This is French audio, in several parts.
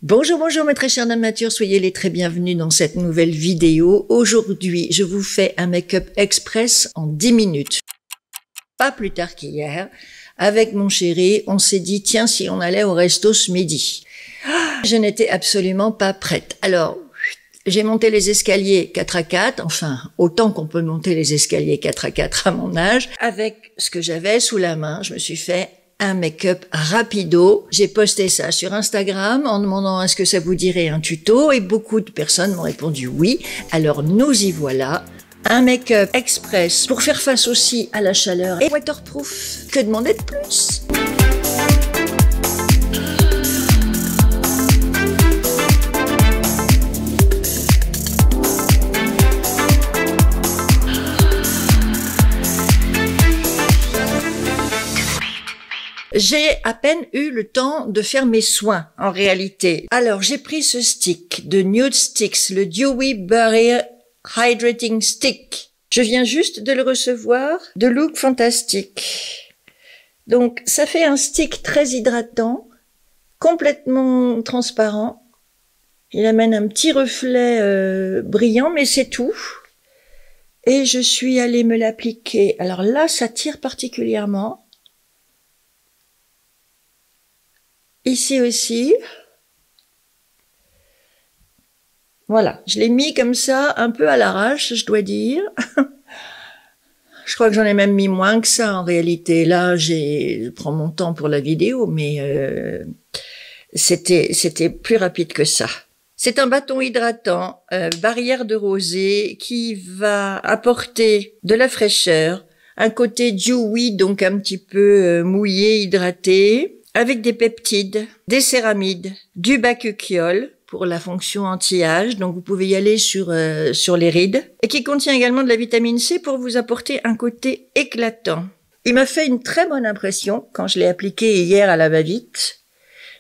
Bonjour, bonjour mes très chères dames matures, soyez les très bienvenus dans cette nouvelle vidéo. Aujourd'hui, je vous fais un make-up express en 10 minutes. Pas plus tard qu'hier, avec mon chéri, on s'est dit, tiens, si on allait au resto ce midi. Je n'étais absolument pas prête. Alors, j'ai monté les escaliers 4x4, enfin, autant qu'on peut monter les escaliers 4x4 à mon âge. Avec ce que j'avais sous la main, je me suis fait un make-up rapido. J'ai posté ça sur Instagram en demandant est-ce que ça vous dirait un tuto et beaucoup de personnes m'ont répondu oui. Alors nous y voilà. Un make-up express pour faire face aussi à la chaleur et waterproof. Que demander de plus ? J'ai à peine eu le temps de faire mes soins, en réalité. Alors, j'ai pris ce stick de Nude Sticks, le Dewy Barrier Hydrating Stick. Je viens juste de le recevoir de Look Fantastic. Donc, ça fait un stick très hydratant, complètement transparent. Il amène un petit reflet brillant, mais c'est tout. Et je suis allée me l'appliquer. Alors là, ça tire particulièrement. Ici aussi. Voilà, je l'ai mis comme ça, un peu à l'arrache, je dois dire. Je crois que j'en ai même mis moins que ça en réalité. Là, je prends mon temps pour la vidéo, mais c'était plus rapide que ça. C'est un bâton hydratant, barrière de rosée, qui va apporter de la fraîcheur, un côté dewy, donc un petit peu mouillé, hydraté, avec des peptides, des céramides, du bakuchiol pour la fonction anti-âge, donc vous pouvez y aller sur les rides, et qui contient également de la vitamine C pour vous apporter un côté éclatant. Il m'a fait une très bonne impression quand je l'ai appliqué hier à la va-vite,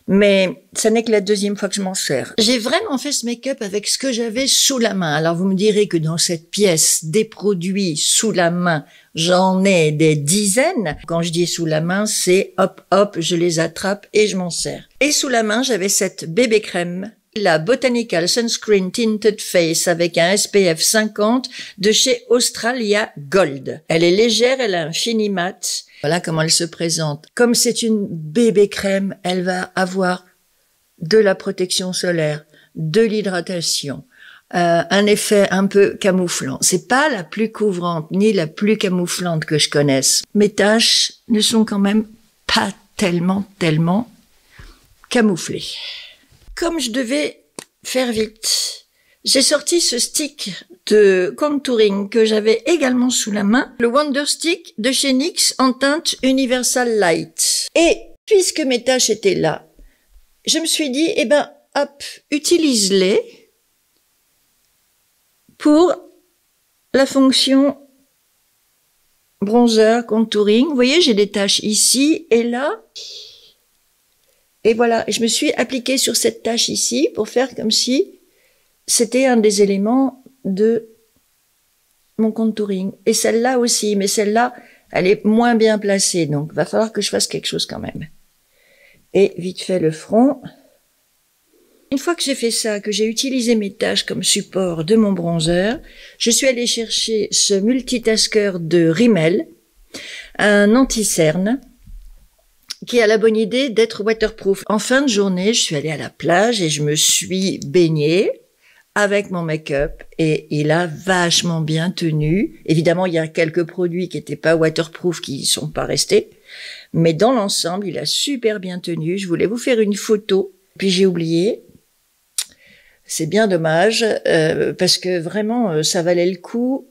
mais ça n'est que la deuxième fois que je m'en sers. J'ai vraiment fait ce make-up avec ce que j'avais sous la main. Alors vous me direz que dans cette pièce, des produits sous la main, j'en ai des dizaines. Quand je dis sous la main, c'est hop, hop, je les attrape et je m'en sers. Et sous la main, j'avais cette bébé crème, la Botanical Sunscreen Tinted Face avec un SPF 50 de chez Australia Gold. Elle est légère, elle a un fini mat. Voilà comment elle se présente. Comme c'est une bébé crème, elle va avoir de la protection solaire, de l'hydratation, un effet un peu camouflant. C'est pas la plus couvrante ni la plus camouflante que je connaisse. Mes taches ne sont quand même pas tellement camouflées. Comme je devais faire vite, j'ai sorti ce stick de contouring que j'avais également sous la main, le Wonder Stick de chez NYX en teinte Universal Light. Et puisque mes taches étaient là, je me suis dit, eh ben, hop, utilise-les pour la fonction bronzer, contouring. Vous voyez, j'ai des taches ici et là. Et voilà, je me suis appliquée sur cette tache ici pour faire comme si c'était un des éléments de mon contouring. Et celle-là aussi, mais celle-là, elle est moins bien placée, donc va falloir que je fasse quelque chose quand même. Et vite fait le front. Une fois que j'ai fait ça, que j'ai utilisé mes taches comme support de mon bronzer, je suis allée chercher ce multitasker de Rimmel, un anti-cerne, qui a la bonne idée d'être waterproof. En fin de journée, je suis allée à la plage et je me suis baignée avec mon make-up et il a vachement bien tenu. Évidemment, il y a quelques produits qui n'étaient pas waterproof qui y sont pas restés, mais dans l'ensemble, il a super bien tenu. Je voulais vous faire une photo, puis j'ai oublié. C'est bien dommage parce que vraiment, ça valait le coup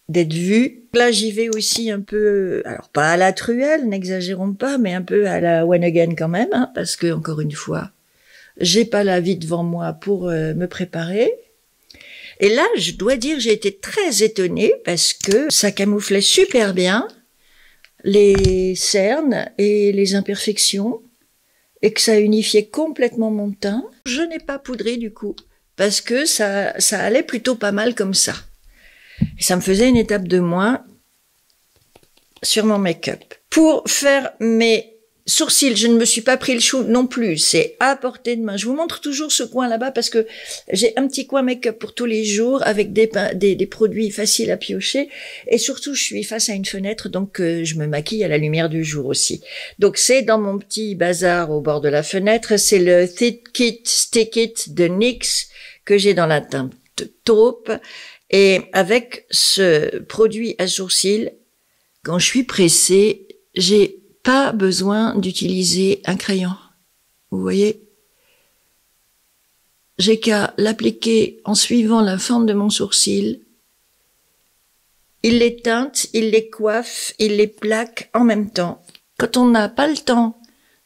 d'être vu. Là, j'y vais aussi un peu, alors pas à la truelle, n'exagérons pas, mais un peu à la one again quand même, hein, parce que encore une fois, j'ai pas la vie devant moi pour me préparer. Et là, je dois dire, j'ai été très étonnée parce que ça camouflait super bien les cernes et les imperfections et que ça unifiait complètement mon teint. Je n'ai pas poudré du coup parce que ça allait plutôt pas mal comme ça. Et ça me faisait une étape de moins sur mon make-up. Pour faire mes Sourcils, je ne me suis pas pris le chou non plus, c'est à portée de main. Je vous montre toujours ce coin là-bas parce que j'ai un petit coin make-up pour tous les jours avec des produits faciles à piocher et surtout je suis face à une fenêtre donc je me maquille à la lumière du jour aussi. Donc c'est dans mon petit bazar au bord de la fenêtre, c'est le Thick It Stick It de NYX que j'ai dans la teinte taupe et avec ce produit à sourcils, quand je suis pressée, j'ai pas besoin d'utiliser un crayon. Vous voyez? J'ai qu'à l'appliquer en suivant la forme de mon sourcil. Il les teinte, il les coiffe, il les plaque en même temps. Quand on n'a pas le temps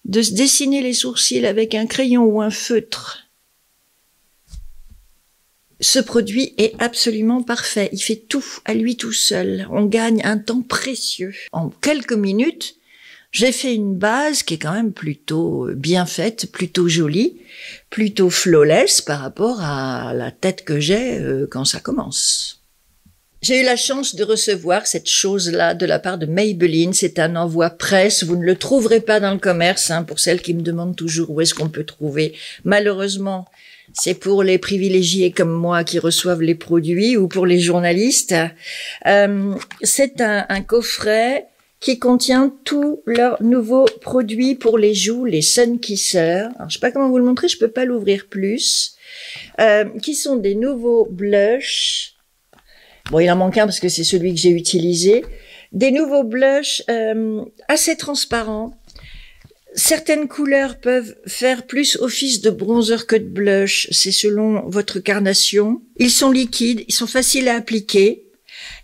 de se dessiner les sourcils avec un crayon ou un feutre, ce produit est absolument parfait. Il fait tout à lui tout seul. On gagne un temps précieux. En quelques minutes, j'ai fait une base qui est quand même plutôt bien faite, plutôt jolie, plutôt flawless par rapport à la tête que j'ai quand ça commence. J'ai eu la chance de recevoir cette chose-là de la part de Maybelline. C'est un envoi presse. Vous ne le trouverez pas dans le commerce, hein, pour celles qui me demandent toujours où est-ce qu'on peut trouver. Malheureusement, c'est pour les privilégiés comme moi qui reçoivent les produits ou pour les journalistes. C'est un coffret qui contient tous leurs nouveaux produits pour les joues, les Sun Kissers. Alors, je sais pas comment vous le montrer, je peux pas l'ouvrir plus. Qui sont des nouveaux blushs. Bon, il en manque un parce que c'est celui que j'ai utilisé. Des nouveaux blushs assez transparents. Certaines couleurs peuvent faire plus office de bronzer que de blush. C'est selon votre carnation. Ils sont liquides, ils sont faciles à appliquer.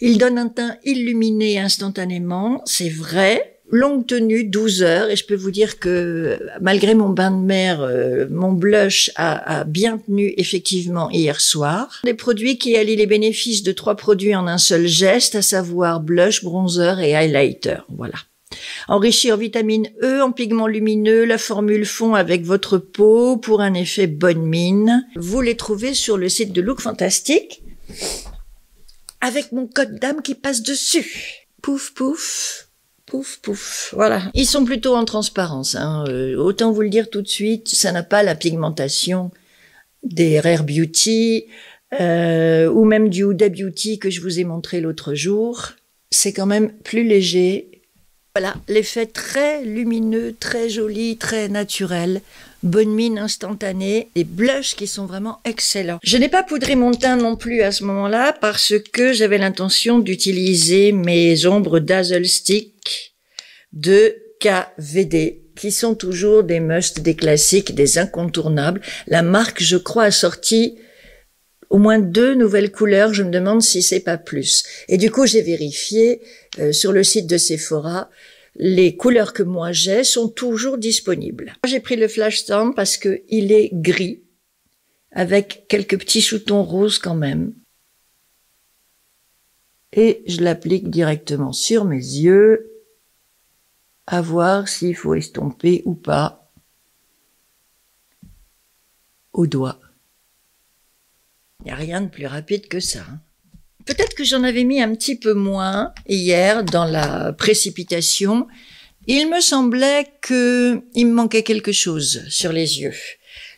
Il donne un teint illuminé instantanément, c'est vrai. Longue tenue, 12 heures, et je peux vous dire que malgré mon bain de mer, mon blush a bien tenu effectivement hier soir. Des produits qui allient les bénéfices de 3 produits en un seul geste, à savoir blush, bronzer et highlighter. Voilà. Enrichi en vitamine E, en pigments lumineux, la formule fond avec votre peau pour un effet bonne mine. Vous les trouvez sur le site de Look Fantastic. Avec mon code d'âme qui passe dessus. Pouf, pouf, pouf, pouf. Voilà. Ils sont plutôt en transparence, hein. Autant vous le dire tout de suite, ça n'a pas la pigmentation des Rare Beauty, ou même du Huda Beauty que je vous ai montré l'autre jour. C'est quand même plus léger. Voilà, l'effet très lumineux, très joli, très naturel. Bonne mine instantanée, des blushs qui sont vraiment excellents. Je n'ai pas poudré mon teint non plus à ce moment-là parce que j'avais l'intention d'utiliser mes ombres Dazzle Stick de KVD qui sont toujours des musts, des classiques, des incontournables. La marque, je crois, a sorti au moins 2 nouvelles couleurs, je me demande si c'est pas plus. Et du coup, j'ai vérifié sur le site de Sephora, les couleurs que moi j'ai sont toujours disponibles. J'ai pris le Flash Stamp parce que il est gris, avec quelques petits sous-tons roses quand même. Et je l'applique directement sur mes yeux, à voir s'il faut estomper ou pas au doigt. Il n'y a rien de plus rapide que ça. Peut-être que j'en avais mis un petit peu moins hier dans la précipitation. Il me semblait que il me manquait quelque chose sur les yeux.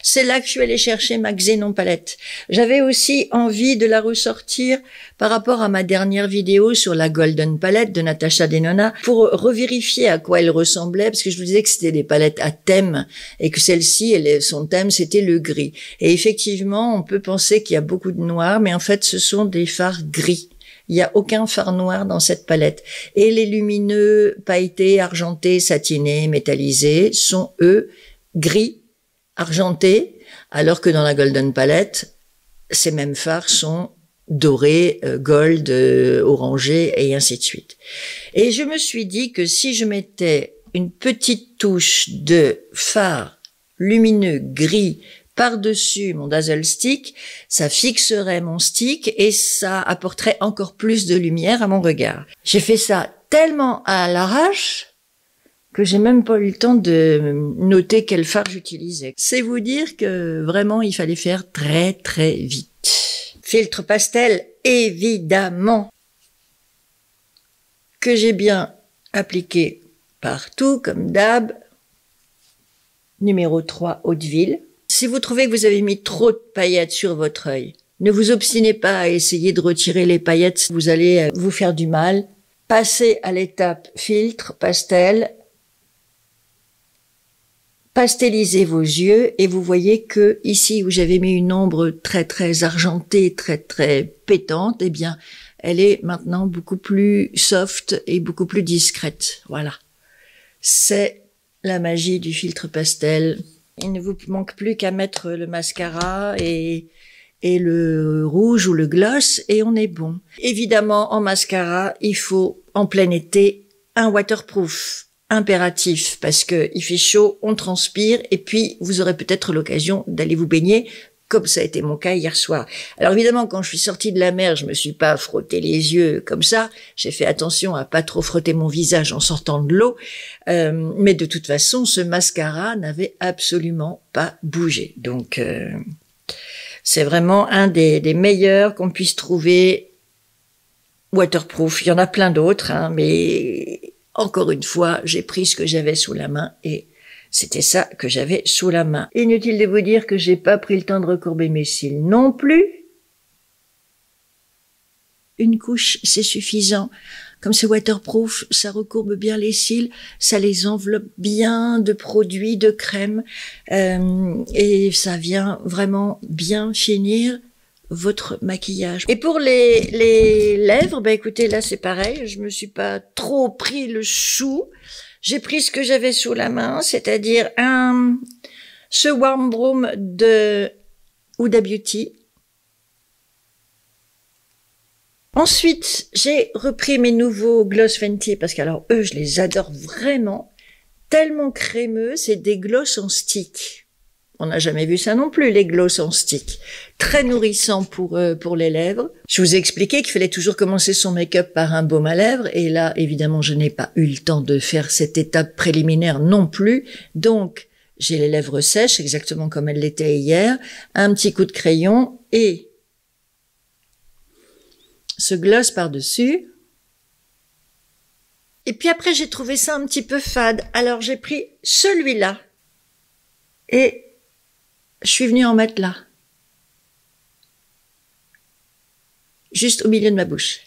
C'est là que je suis allée chercher ma Xénon palette. J'avais aussi envie de la ressortir par rapport à ma dernière vidéo sur la Golden Palette de Natasha Denona pour revérifier à quoi elle ressemblait, parce que je vous disais que c'était des palettes à thème et que celle-ci, son thème, c'était le gris. Et effectivement, on peut penser qu'il y a beaucoup de noir, mais en fait, ce sont des fards gris. Il n'y a aucun fard noir dans cette palette. Et les lumineux, pailletés, argentés, satinés, métallisés sont, eux, gris, argentés, alors que dans la Golden Palette, ces mêmes fards sont dorés, gold, orangé, et ainsi de suite. Et je me suis dit que si je mettais une petite touche de fard lumineux gris par-dessus mon Dazzle Stick, ça fixerait mon stick et ça apporterait encore plus de lumière à mon regard. J'ai fait ça tellement à l'arrache que j'ai même pas eu le temps de noter quel fard j'utilisais. C'est vous dire que vraiment il fallait faire très très vite. Filtre pastel, évidemment, que j'ai bien appliqué partout comme d'hab. Numéro 3, eau de ville. Si vous trouvez que vous avez mis trop de paillettes sur votre œil, ne vous obstinez pas à essayer de retirer les paillettes, vous allez vous faire du mal. Passez à l'étape filtre, pastel. Pastelisez vos yeux et vous voyez que ici où j'avais mis une ombre très très argentée, très très pétante, eh bien elle est maintenant beaucoup plus soft et beaucoup plus discrète. Voilà. C'est la magie du filtre pastel. Il ne vous manque plus qu'à mettre le mascara et le rouge ou le gloss et on est bon. Évidemment, en mascara, il faut, en plein été, un waterproof. Impératif, parce que il fait chaud, on transpire, et puis vous aurez peut-être l'occasion d'aller vous baigner, comme ça a été mon cas hier soir. Alors évidemment, quand je suis sortie de la mer, je me suis pas frotté les yeux comme ça, j'ai fait attention à pas trop frotter mon visage en sortant de l'eau, mais de toute façon, ce mascara n'avait absolument pas bougé. Donc, c'est vraiment un des meilleurs qu'on puisse trouver waterproof. Il y en a plein d'autres, hein, mais encore une fois, j'ai pris ce que j'avais sous la main et c'était ça que j'avais sous la main. Inutile de vous dire que j'ai pas pris le temps de recourber mes cils non plus. Une couche, c'est suffisant. Comme c'est waterproof, ça recourbe bien les cils, ça les enveloppe bien de produits, de crème, et ça vient vraiment bien finir votre maquillage. Et pour les lèvres, bah écoutez, là c'est pareil, je me suis pas trop pris le chou. J'ai pris ce que j'avais sous la main, c'est-à-dire ce Warm Broom de Huda Beauty. Ensuite, j'ai repris mes nouveaux gloss Fenty parce qu'alors eux, je les adore vraiment. Tellement crémeux, c'est des gloss en stick. On n'a jamais vu ça non plus, les gloss en stick. Très nourrissant pour les lèvres. Je vous ai expliqué qu'il fallait toujours commencer son make-up par un baume à lèvres. Et là, évidemment, je n'ai pas eu le temps de faire cette étape préliminaire non plus. Donc, j'ai les lèvres sèches, exactement comme elles l'étaient hier. Un petit coup de crayon et ce gloss par-dessus. Et puis après, j'ai trouvé ça un petit peu fade. Alors, j'ai pris celui-là. Et je suis venue en mettre là. Juste au milieu de ma bouche.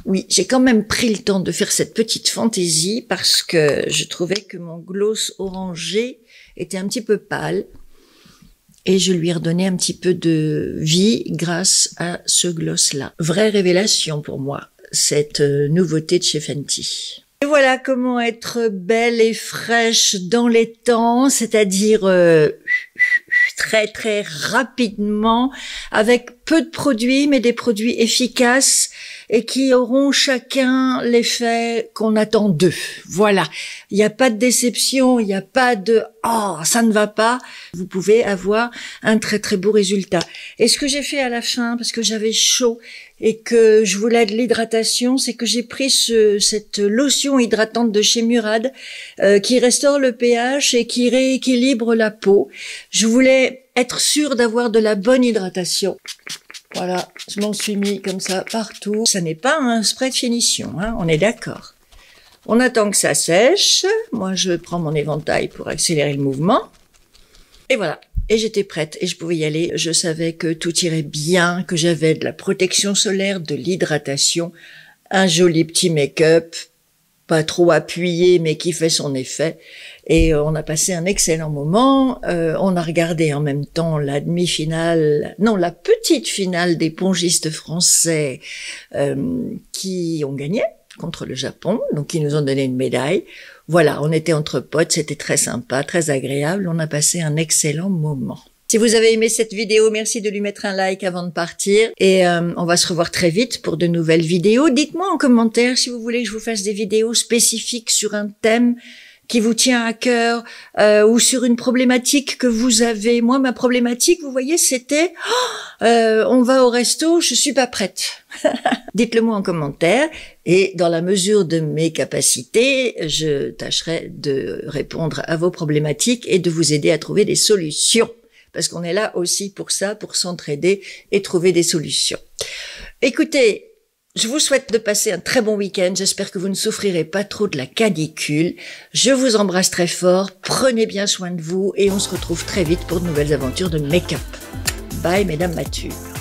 Oui, j'ai quand même pris le temps de faire cette petite fantaisie parce que je trouvais que mon gloss orangé était un petit peu pâle. Et je lui ai redonné un petit peu de vie grâce à ce gloss-là. Vraie révélation pour moi, cette nouveauté de chez Fenty. Et voilà comment être belle et fraîche dans les temps, c'est-à-dire très très rapidement, avec peu de produits, mais des produits efficaces et qui auront chacun l'effet qu'on attend d'eux. Voilà, il n'y a pas de déception, il n'y a pas de « oh, ça ne va pas ». Vous pouvez avoir un très très beau résultat. Et ce que j'ai fait à la fin, parce que j'avais chaud et que je voulais de l'hydratation, c'est que j'ai pris cette lotion hydratante de chez Murad qui restaure le pH et qui rééquilibre la peau. Je voulais être sûre d'avoir de la bonne hydratation. Voilà, je m'en suis mis comme ça partout. Ça n'est pas un spray de finition, hein, on est d'accord. On attend que ça sèche. Moi, je prends mon éventail pour accélérer le mouvement. Et voilà. Et j'étais prête et je pouvais y aller. Je savais que tout irait bien, que j'avais de la protection solaire, de l'hydratation, un joli petit make-up, pas trop appuyé mais qui fait son effet. Et on a passé un excellent moment. On a regardé en même temps la demi-finale, non, la petite finale des pongistes français qui ont gagné contre le Japon, donc ils nous ont donné une médaille. Voilà, on était entre potes, c'était très sympa, très agréable, on a passé un excellent moment. Si vous avez aimé cette vidéo, merci de lui mettre un like avant de partir et on va se revoir très vite pour de nouvelles vidéos. Dites-moi en commentaire si vous voulez que je vous fasse des vidéos spécifiques sur un thème qui vous tient à cœur ou sur une problématique que vous avez. Moi, ma problématique, vous voyez, c'était on va au resto, je suis pas prête. Dites-le moi en commentaire et dans la mesure de mes capacités, je tâcherai de répondre à vos problématiques et de vous aider à trouver des solutions. Parce qu'on est là aussi pour ça, pour s'entraider et trouver des solutions. Écoutez, Je vous souhaite de passer un très bon week-end. J'espère que vous ne souffrirez pas trop de la canicule. Je vous embrasse très fort. Prenez bien soin de vous et on se retrouve très vite pour de nouvelles aventures de make-up. Bye, mesdames matures.